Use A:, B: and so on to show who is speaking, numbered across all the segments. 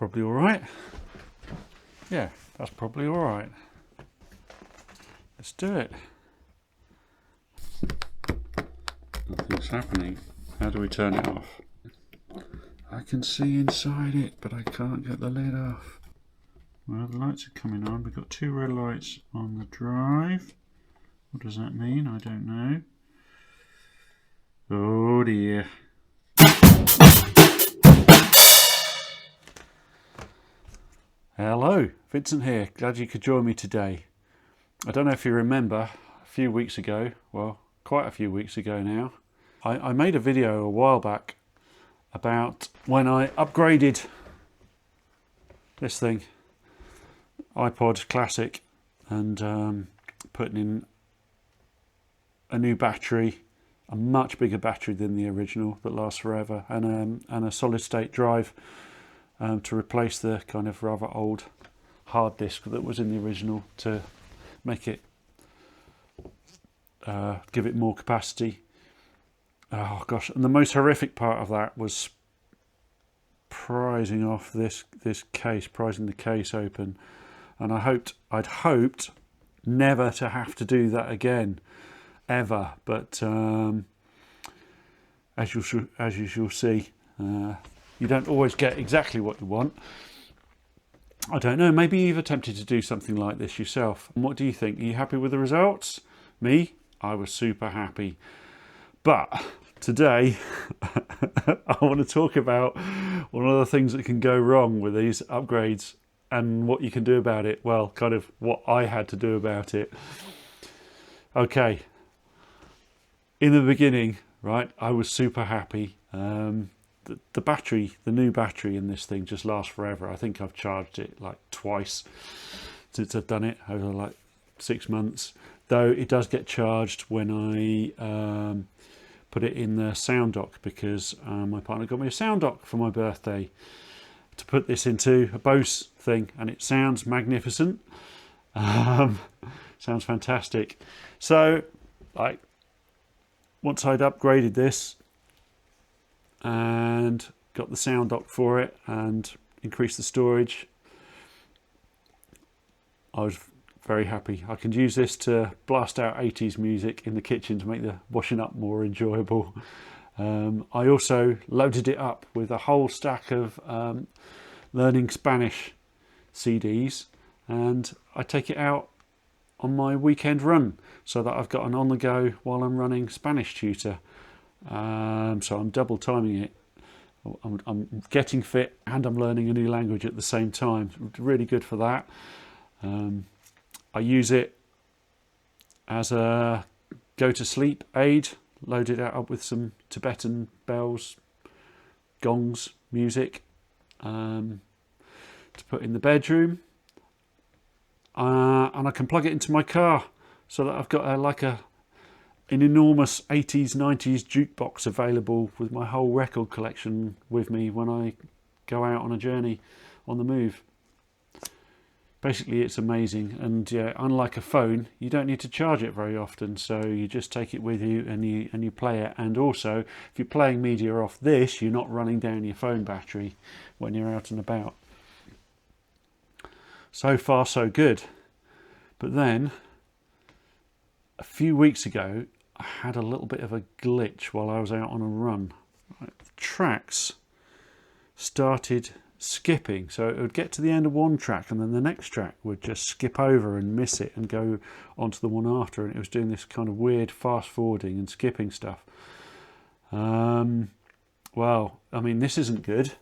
A: probably all right. Yeah, that's probably all right. Let's do it. Nothing's happening. How do we turn it off? I can see inside it, but I can't get the lid off. Well, the lights are coming on. We've got 2 red lights on the drive. What does that mean? I don't know. Oh dear. Hello, Vincent here. Glad you could join me today. I don't know if you remember, a few weeks ago, well, quite a few weeks ago now, I made a video a while back about when I upgraded this thing, iPod Classic, and putting in a new battery, a much bigger battery than the original that lasts forever, and a solid state drive to replace the kind of rather old hard disk that was in the original to make it give it more capacity. Oh gosh, and the most horrific part of that was prizing off this case, prizing the case open, and I'd hoped never to have to do that again, ever. But as you shall see, you don't always get exactly what you want. I don't know, maybe you've attempted to do something like this yourself. And what do you think? Are you happy with the results? Me? I was super happy. But today, I want to talk about one of the things that can go wrong with these upgrades and what you can do about it. Well, kind of what I had to do about it. Okay. In the beginning, right, I was super happy. The battery, the new battery in this thing just lasts forever. I think I've charged it like twice since I've done it over like 6 months. Though it does get charged when I put it in the sound dock, because my partner got me a sound dock for my birthday to put this into a Bose thing, and it sounds magnificent. Sounds fantastic. So, like, once I'd upgraded this and got the sound dock for it and increased the storage, I was very happy. I can use this to blast out 80s music in the kitchen to make the washing up more enjoyable. I also loaded it up with a whole stack of learning Spanish CDs, and I take it out on my weekend run so that I've got an on the go while I'm running Spanish tutor. So I'm double timing it. I'm getting fit and I'm learning a new language at the same time. It's really good for that. I use it as a go to sleep aid, load it up with some Tibetan bells, gongs, music, to put in the bedroom. And I can plug it into my car so that I've got an enormous 80s, 90s jukebox available with my whole record collection with me when I go out on a journey on the move. Basically, it's amazing, and yeah, unlike a phone, you don't need to charge it very often, so you just take it with you and you play it. And also, if you're playing media off this, you're not running down your phone battery when you're out and about. So far, so good. But then, a few weeks ago, I had a little bit of a glitch while I was out on a run. The tracks started skipping, so it would get to the end of one track and then the next track would just skip over and miss it and go onto the one after, and it was doing this kind of weird fast forwarding and skipping stuff. Well, I mean, this isn't good.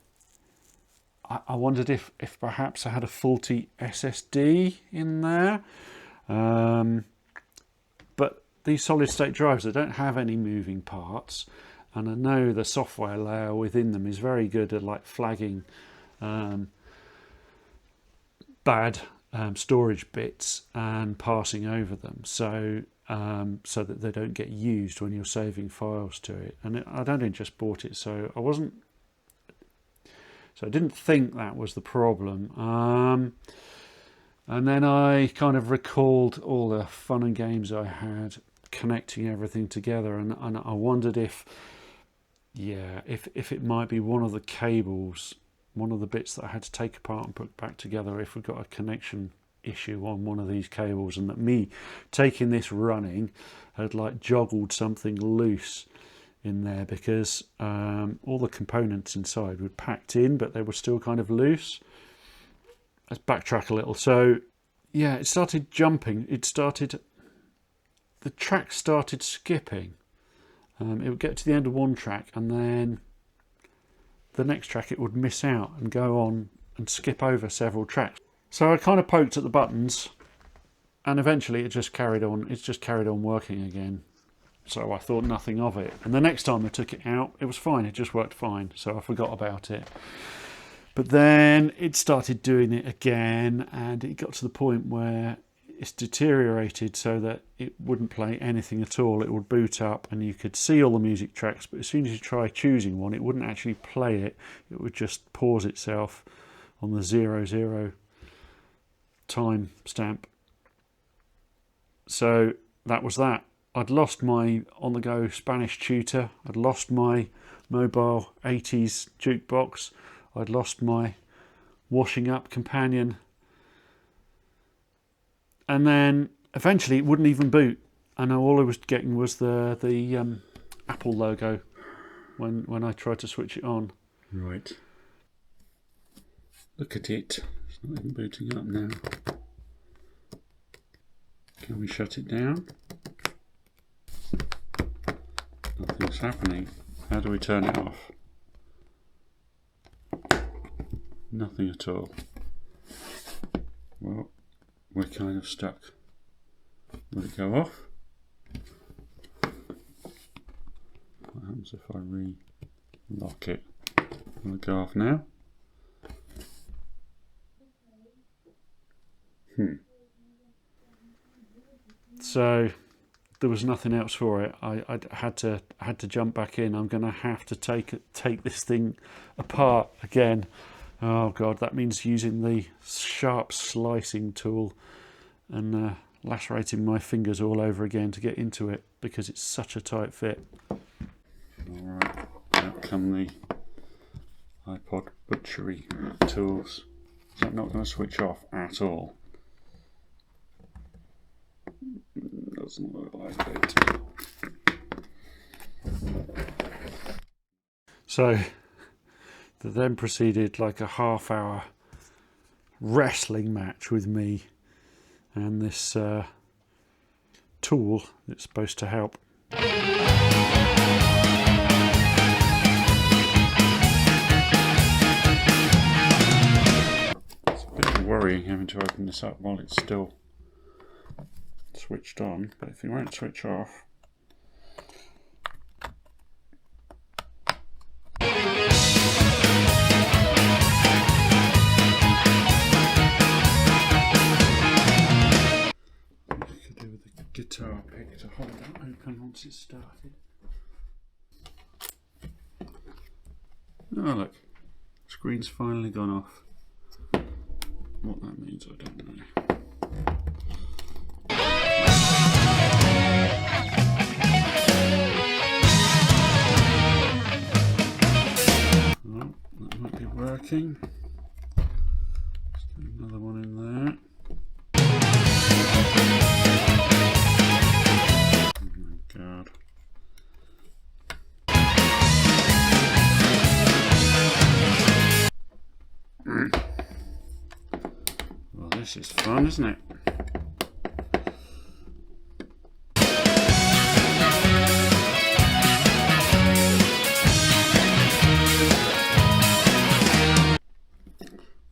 A: I wondered if perhaps I had a faulty SSD in there, but these solid state drives, they don't have any moving parts, and I know the software layer within them is very good at like flagging bad storage bits and passing over them, so that they don't get used when you're saving files to it. And I'd only just bought it, so I didn't think that was the problem. And then I kind of recalled all the fun and games I had connecting everything together, and I wondered if it might be one of the cables one of the bits that I had to take apart and put back together if we got a connection issue on one of these cables, and that me taking this running had like joggled something loose in there, because all the components inside were packed in but they were still kind of loose. Let's backtrack a little. So yeah, it started jumping, the track started skipping. It would get to the end of one track and then the next track it would miss out and go on and skip over several tracks. So I kind of poked at the buttons and eventually it just carried on. It's just carried on working again. So I thought nothing of it. And the next time I took it out, it was fine. It just worked fine. So I forgot about it. But then it started doing it again, and it got to the point where it's deteriorated so that it wouldn't play anything at all. It would boot up and you could see all the music tracks, but as soon as you try choosing one, it wouldn't actually play it. It would just pause itself on the 00 time stamp. So that was that. I'd lost my on-the-go Spanish tutor. I'd lost my mobile 80s jukebox. I'd lost my washing up companion. And then eventually it wouldn't even boot. And all I was getting was the Apple logo when I tried to switch it on. Right. Look at it. It's not even booting up now. Can we shut it down? Nothing's happening. How do we turn it off? Nothing at all. Well, we're kind of stuck. Will it go off? What happens if I re-lock it? Will it go off now? So there was nothing else for it. I had to jump back in. I'm going to have to take this thing apart again. Oh God, that means using the sharp slicing tool and lacerating my fingers all over again to get into it, because it's such a tight fit. Alright, out come the iPod butchery tools. Is that not going to switch off at all? Doesn't look like it. So then proceeded like a half-hour wrestling match with me and this tool that's supposed to help. It's a bit worrying having to open this up while it's still switched on, but if it won't switch off, guitar pick to hold it open once it's started. Oh look, screen's finally gone off. What that means I don't know. Well, that might be working. Let's do another one in there. God. Well, this is fun, isn't it?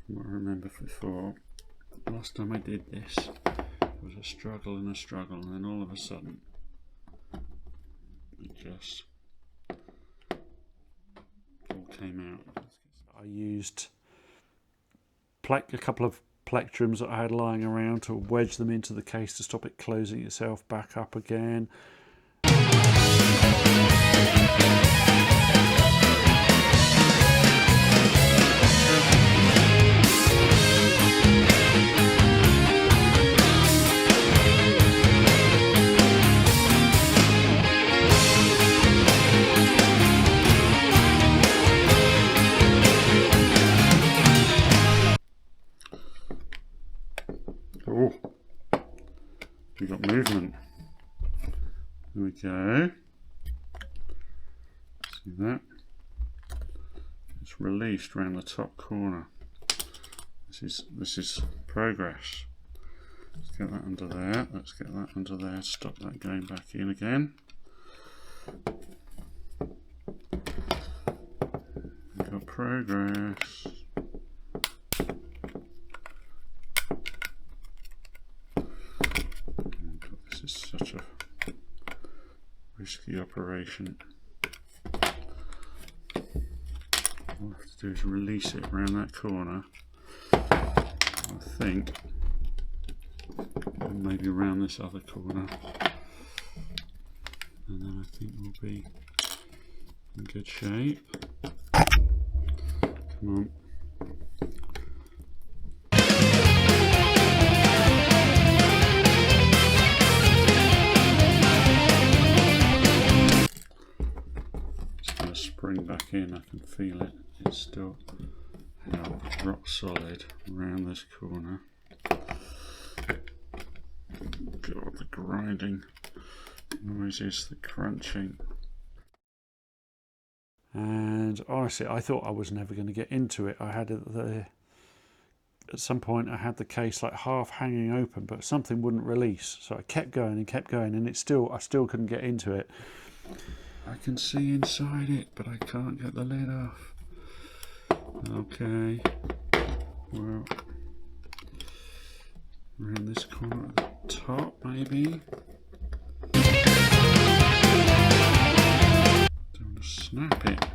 A: What I remember before, last time I did this, it was a struggle, and then all of a sudden it just all came out. I used a couple of plectrums that I had lying around to wedge them into the case to stop it closing itself back up again. We've got movement. There we go. See that? It's released around the top corner. This is progress. Let's get that under there. Let's get that under there. Stop that going back in again. We've got progress. God, this is such a risky operation. All I have to do is release it around that corner. I think, and maybe around this other corner, and then I think we'll be in good shape. Come on. Just going to spring back in. I can feel it. It's still held rock solid around this corner. God, the grinding noises, the crunching. And honestly, I thought I was never going to get into it. I had it there. At some point, I had the case like half hanging open, but something wouldn't release. So I kept going, and I still couldn't get into it. I can see inside it, but I can't get the lid off. Okay. Well, around this corner at the top, maybe. Don't want to snap it.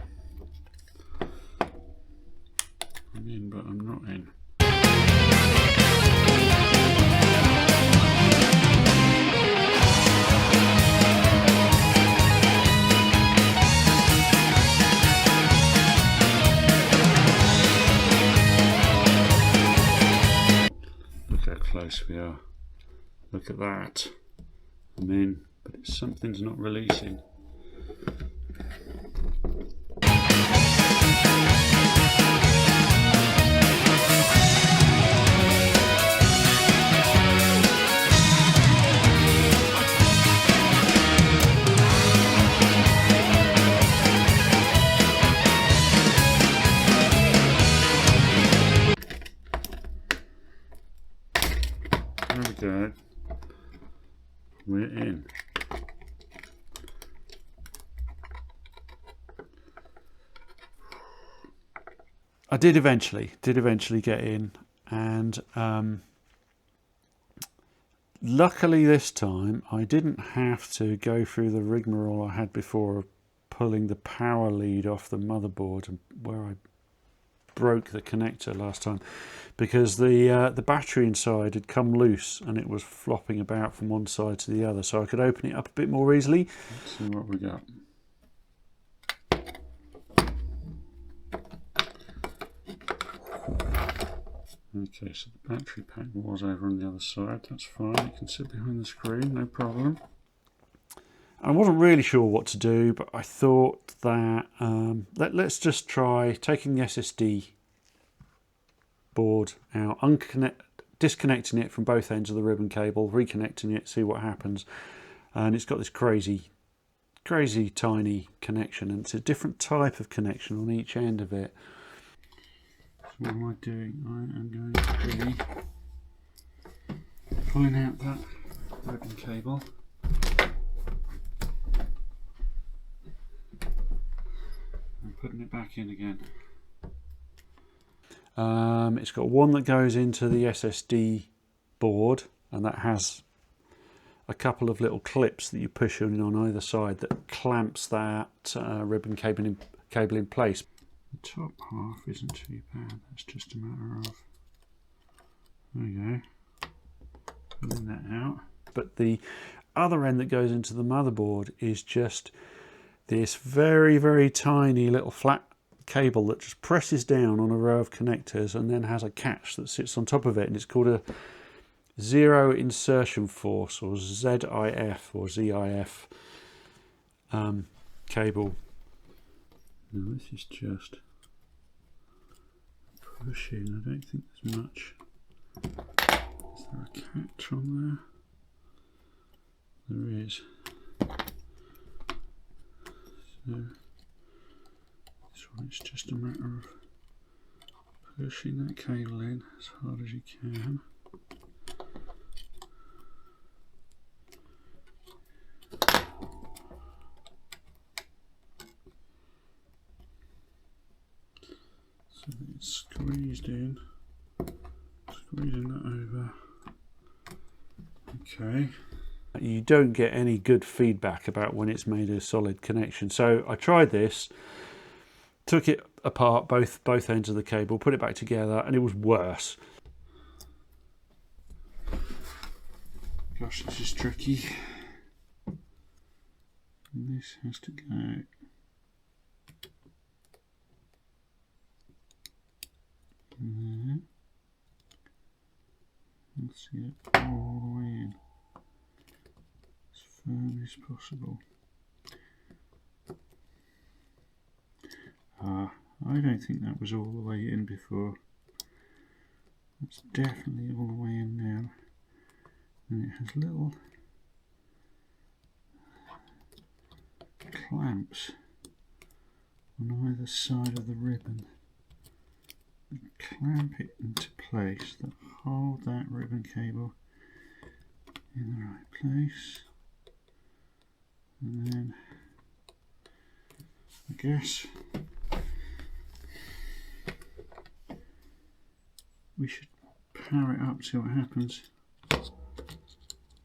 A: I'm in, but I'm not in. Look how close we are. Look at that. I'm in, but something's not releasing. There we go. We're in. I did eventually get in, and luckily this time I didn't have to go through the rigmarole I had before of pulling the power lead off the motherboard, and where I broke the connector last time, because the battery inside had come loose and it was flopping about from one side to the other, so I could open it up a bit more easily. Let's see what we got. Okay, so the battery pack was over on the other side. That's fine, it can sit behind the screen, no problem. I wasn't really sure what to do, but I thought that let's just try taking the SSD board out, disconnecting it from both ends of the ribbon cable, reconnecting it, see what happens. And it's got this crazy tiny connection, and it's a different type of connection on each end of it. So what am I doing? I am going to be pulling out that ribbon cable. And putting it back in again. It's got one that goes into the SSD board, and that has a couple of little clips that you push in on either side that clamps that ribbon cable in place. The top half isn't too bad, that's just a matter of, there we go, pulling that out. But the other end that goes into the motherboard is just this very tiny little flat cable that just presses down on a row of connectors and then has a catch that sits on top of it, and it's called a zero insertion force, or ZIF or ZIF cable. Now this is just pushing. I don't think there's much. Is there a catch on there is. So this one, it's just a matter of pushing that cable in as hard as you can. So it's squeezed in, squeezing that over. Okay. You don't get any good feedback about when it's made a solid connection. So I tried this, took it apart, both ends of the cable, put it back together, and it was worse. Gosh, this is tricky. And this has to go. There. Let's get it all the way in, as firm as possible. I don't think that was all the way in before. That's definitely all the way in now. And it has little clamps on either side of the ribbon. Clamp it into place that hold that ribbon cable in the right place, and then I guess we should power it up, see what happens. I'm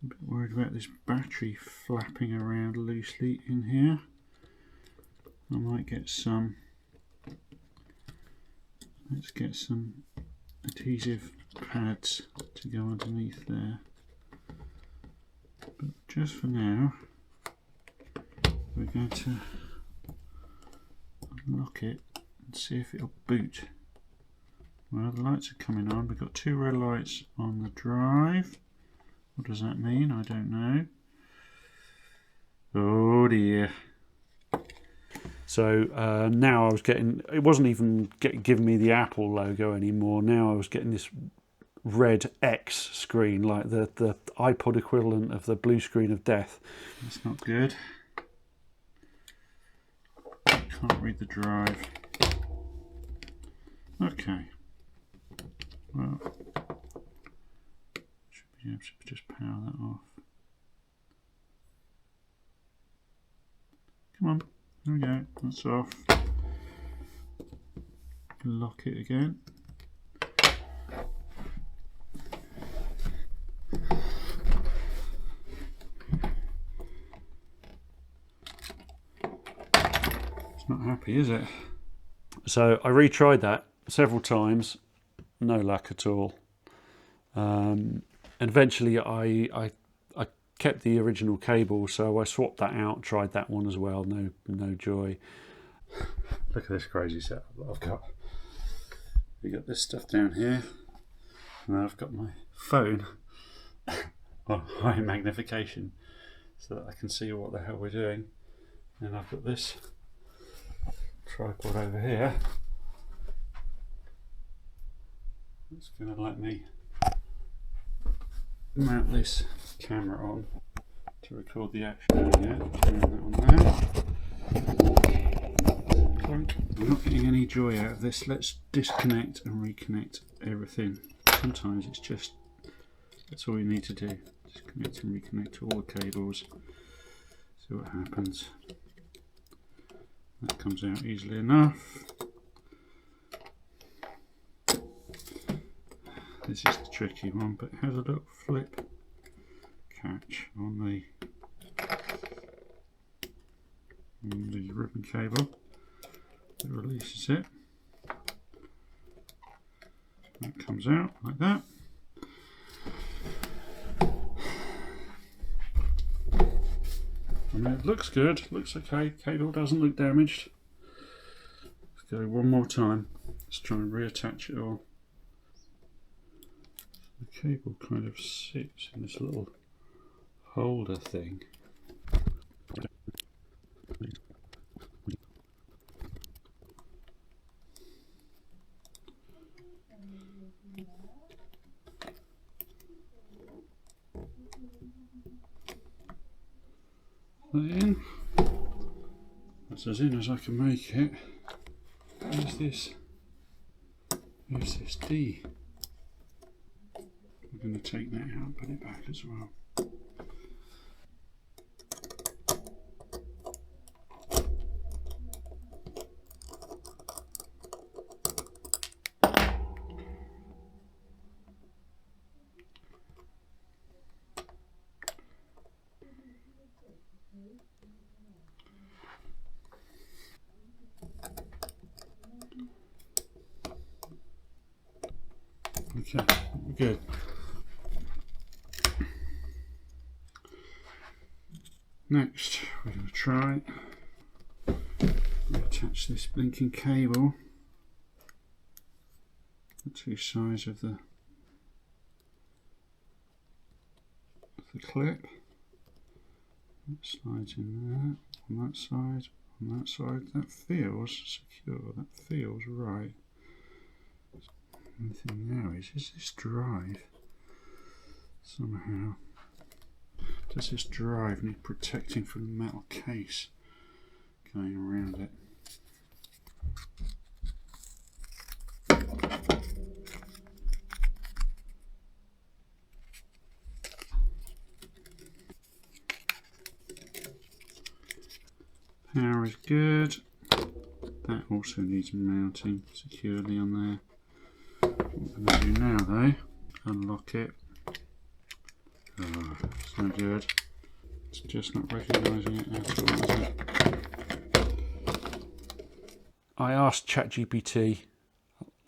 A: a bit worried about this battery flapping around loosely in here. I might get some. Let's get some adhesive pads to go underneath there. But just for now, we're going to unlock it and see if it'll boot. Well, the lights are coming on. We've got 2 red lights on the drive. What does that mean? I don't know. Oh dear. So now I was getting, it wasn't even giving me the Apple logo anymore. Now I was getting this red X screen, like the iPod equivalent of the blue screen of death. That's not good. Can't read the drive. Okay. Well, should be able to just power that off. Come on. There we go, that's off. Lock it again. It's not happy, is it? So I retried that several times, no luck at all. And eventually I kept the original cable, so I swapped that out, tried that one as well, no joy. Look at this crazy setup that I've got. We got this stuff down here, and I've got my phone on high magnification so that I can see what the hell we're doing. And I've got this tripod over here. It's going to let me mount this camera on to record the action. Yeah, turn that on there. Clunk. I'm not getting any joy out of this. Let's disconnect and reconnect everything. Sometimes it's just, that's all you need to do. Disconnect and reconnect all the cables. See what happens. That comes out easily enough. This is the tricky one, but it has a little flip catch on the ribbon cable that releases it. That comes out like that. I mean, it looks good, looks okay, cable doesn't look damaged. Let's go one more time. Let's try and reattach it all. The cable kind of sits in this little holder thing. that in. That's as in as I can make it. Where's this SSD? I'm going to take that out and put it back as well. Okay, good. Next, we're going to try attach this blinking cable to the two sides of the clip. That slides in there, on that side, on that side. That feels secure, that feels right. The thing now is this drive somehow, does this drive need protecting from the metal case going around it? Power is good. That also needs mounting securely on there. What I'm going to do now though, unlock it. Oh, it's no good. It's just not recognising it at all, is it? I asked ChatGPT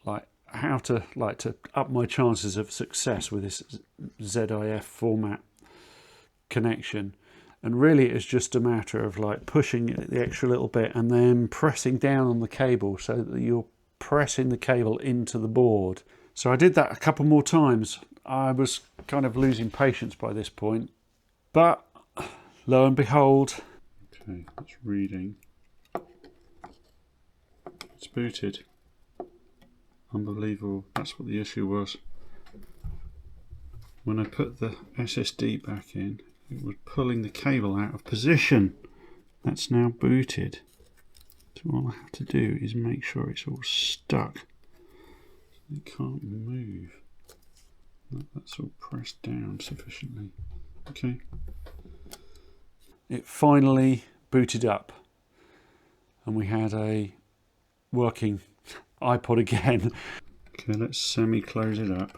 A: how to up my chances of success with this ZIF format connection, and really it's just a matter of pushing it the extra little bit and then pressing down on the cable so that you're pressing the cable into the board. So I did that a couple more times. I was kind of losing patience by this point, but lo and behold, okay, it's reading. It's booted. Unbelievable. That's what the issue was. When I put the SSD back in, it was pulling the cable out of position. That's now booted. So all I have to do is make sure it's all stuck. So it can't move. That's all pressed down sufficiently. Okay. It finally booted up. And we had a working iPod again. Okay, let's semi-close it up.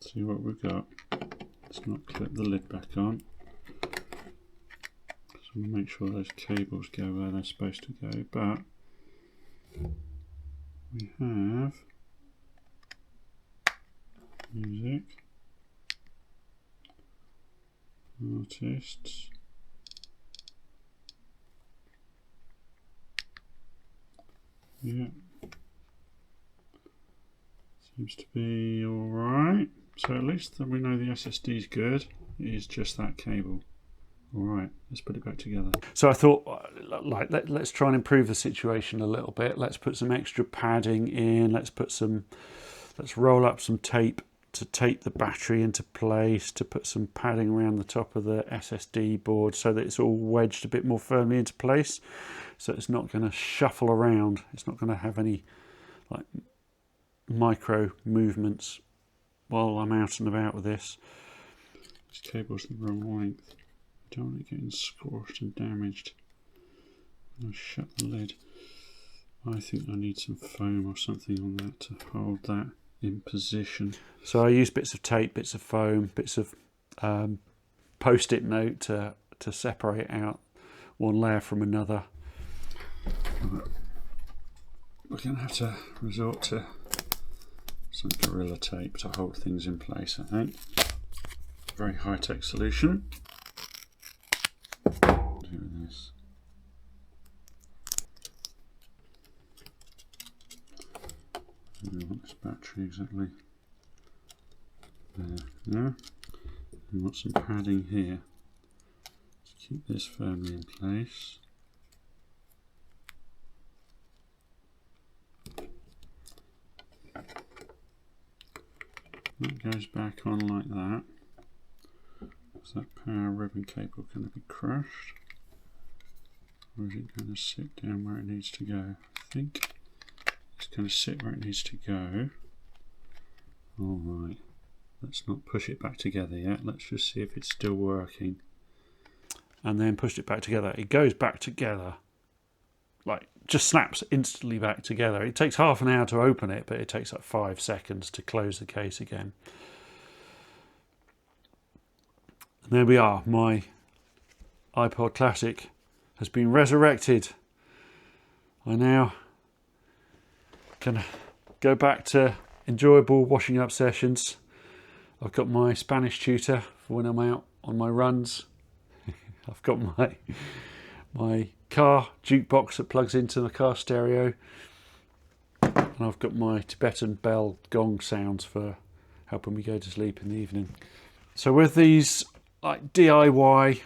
A: See what we've got. Let's not clip the lid back on. So make sure those cables go where they're supposed to go, but we have music, artists, yeah, seems to be alright. So at least we know the SSD is good. It is just that cable. Alright, let's put it back together. So I thought, let's try and improve the situation a little bit. Let's put some extra padding in. Let's roll up some tape to tape the battery into place, to put some padding around the top of the SSD board so that it's all wedged a bit more firmly into place, so it's not going to shuffle around. It's not going to have any micro movements while I'm out and about with this. This cable's the wrong length. I don't want it getting scorched and damaged. I'll shut the lid. I think I need some foam or something on that to hold that in position. So I use bits of tape, bits of foam, bits of post-it note to separate out one layer from another. We're going to have to resort to some Gorilla Tape to hold things in place, I think. Very high-tech solution. Do this. We want this battery exactly there. Yeah. We want some padding here to keep this firmly in place. That goes back on like that. Is that power ribbon cable going to be crushed? Or is it going to sit down where it needs to go? I think it's going to sit where it needs to go. Alright, let's not push it back together yet. Let's just see if it's still working. And then push it back together. It goes back together. Like, just snaps instantly back together. It takes half an hour to open it, but it takes like 5 seconds to close the case again. And there we are. My iPod Classic has been resurrected. I now can go back to enjoyable washing up sessions. I've got my Spanish tutor for when I'm out on my runs. I've got my car jukebox that plugs into the car stereo, and I've got my Tibetan bell gong sounds for helping me go to sleep in the evening. So with these like DIY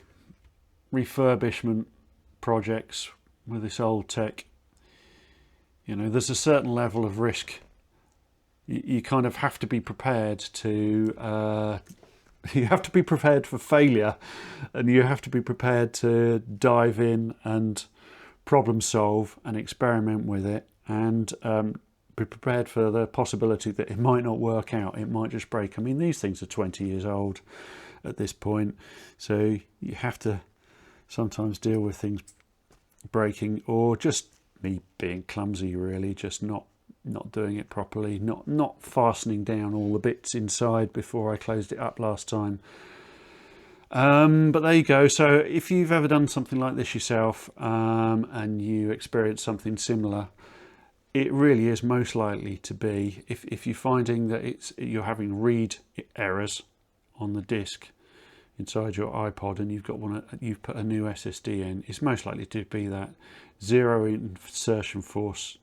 A: refurbishment projects with this old tech, you know, there's a certain level of risk. You kind of have to be prepared to you have to be prepared for failure, and you have to be prepared to dive in and problem solve and experiment with it, and be prepared for the possibility that it might not work out. It might just break. I mean, these things are 20 years old at this point, so you have to sometimes deal with things breaking, or just me being clumsy, really, just not doing it properly, not fastening down all the bits inside before I closed it up last time. But there you go. So if you've ever done something like this yourself, and you experience something similar, it really is most likely to be, if you're finding that you're having read errors on the disk inside your iPod, and you've put a new SSD in, it's most likely to be that zero insertion force,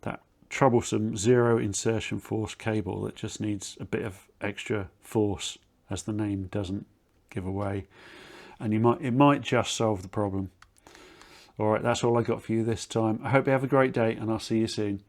A: that troublesome zero insertion force cable that just needs a bit of extra force, as the name doesn't give away, and it might just solve the problem. All right, that's all I got for you this time. I hope you have a great day, and I'll see you soon.